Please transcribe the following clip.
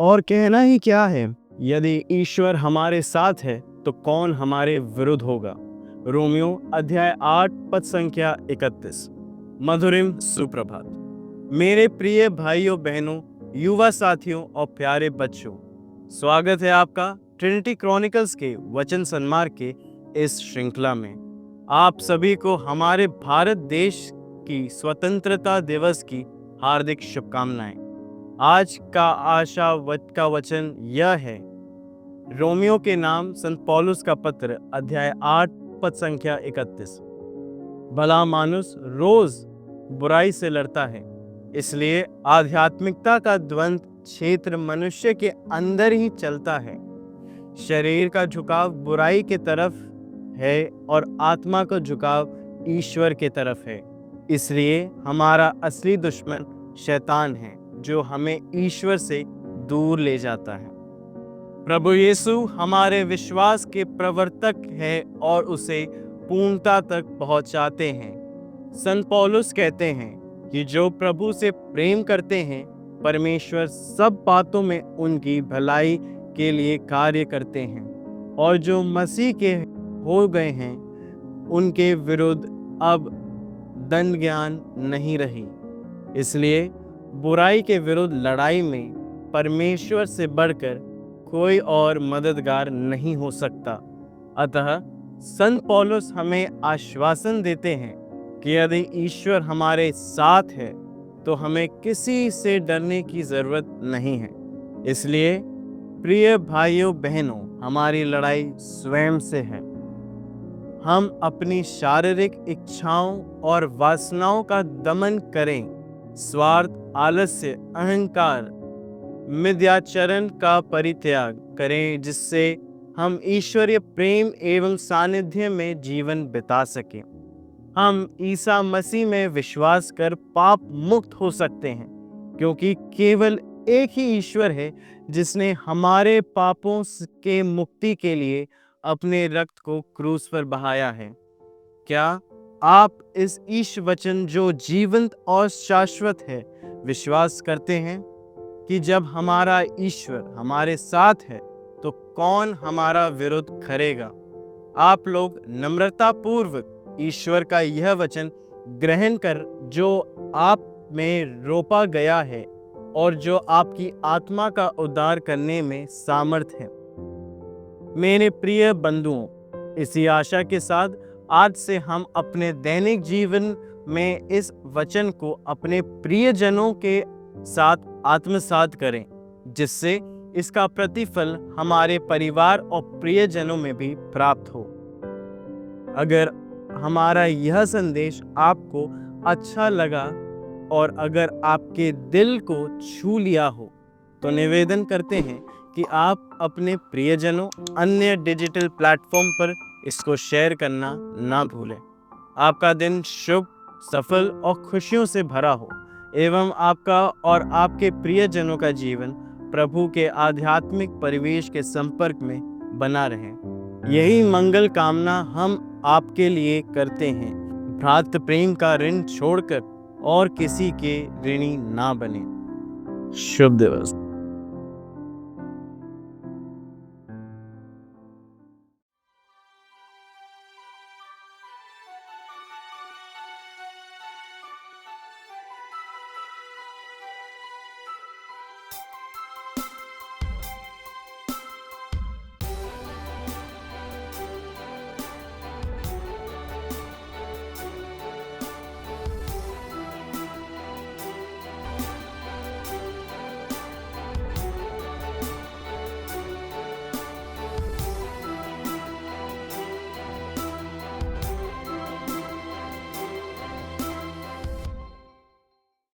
और कहना ही क्या है, यदि ईश्वर हमारे साथ है तो कौन हमारे विरुद्ध होगा। रोमियो अध्याय 8 पद संख्या 31। मधुरिम सुप्रभात। मेरे प्रिय भाइयों बहनों, युवा साथियों और प्यारे बच्चों, स्वागत है आपका ट्रिनिटी क्रॉनिकल्स के वचन सन्मार के इस श्रृंखला में। आप सभी को हमारे भारत देश की स्वतंत्रता दिवस की हार्दिक शुभकामनाएं। आज का का वचन यह है, रोमियो के नाम संत पौलुस का पत्र अध्याय 8 पद संख्या 31। भला मानुष रोज बुराई से लड़ता है, इसलिए आध्यात्मिकता का द्वंद्व क्षेत्र मनुष्य के अंदर ही चलता है। शरीर का झुकाव बुराई के तरफ है और आत्मा का झुकाव ईश्वर के तरफ है। इसलिए हमारा असली दुश्मन शैतान है, जो हमें ईश्वर से दूर ले जाता है। प्रभु यीशु हमारे विश्वास के प्रवर्तक है और उसे पूर्णता तक पहुंचाते हैं। संत पौलुस कहते हैं कि जो प्रभु से प्रेम करते हैं, परमेश्वर सब बातों में उनकी भलाई के लिए कार्य करते हैं, और जो मसीह के हो गए हैं उनके विरुद्ध अब दंड ज्ञान नहीं रही। इसलिए बुराई के विरुद्ध लड़ाई में परमेश्वर से बढ़कर कोई और मददगार नहीं हो सकता। अतः संत पौलुस हमें आश्वासन देते हैं कि यदि ईश्वर हमारे साथ है तो हमें किसी से डरने की जरूरत नहीं है। इसलिए प्रिय भाइयों बहनों, हमारी लड़ाई स्वयं से है। हम अपनी शारीरिक इच्छाओं और वासनाओं का दमन करें, स्वार्थ, आलस्य, अहंकार, मिथ्याचरण का परित्याग करें, जिससे हम ईश्वरीय प्रेम एवं सानिध्य में जीवन बिता सकें। हम ईसा मसीह में विश्वास कर पाप मुक्त हो सकते हैं, क्योंकि केवल एक ही ईश्वर है जिसने हमारे पापों के मुक्ति के लिए अपने रक्त को क्रूस पर बहाया है। क्या आप इस ईश वचन, जो जीवंत और शाश्वत है, विश्वास करते हैं कि जब हमारा ईश्वर हमारे साथ है तो कौन हमारा विरुद्ध करेगा? आप लोग नम्रता पूर्वक ईश्वर का यह वचन ग्रहण कर, जो आप में रोपा गया है और जो आपकी आत्मा का उद्धार करने में सामर्थ है। मेरे प्रिय बंधुओं, इसी आशा के साथ आज से हम अपने दैनिक जीवन में इस वचन को अपने प्रियजनों के साथ आत्मसात करें, जिससे इसका प्रतिफल हमारे परिवार और प्रियजनों में भी प्राप्त हो। अगर हमारा यह संदेश आपको अच्छा लगा और अगर आपके दिल को छू लिया हो, तो निवेदन करते हैं कि आप अपने प्रियजनों, अन्य डिजिटल प्लेटफॉर्म पर इसको शेयर करना ना भूलें। आपका दिन शुभ, सफल और खुशियों से भरा हो, एवं आपका और आपके प्रियजनों का जीवन प्रभु के आध्यात्मिक परिवेश के संपर्क में बना रहे। यही मंगल कामना हम आपके लिए करते हैं। भ्रातृ प्रेम का ऋण छोड़कर और किसी के ऋणी ना बने। शुभ दिवस।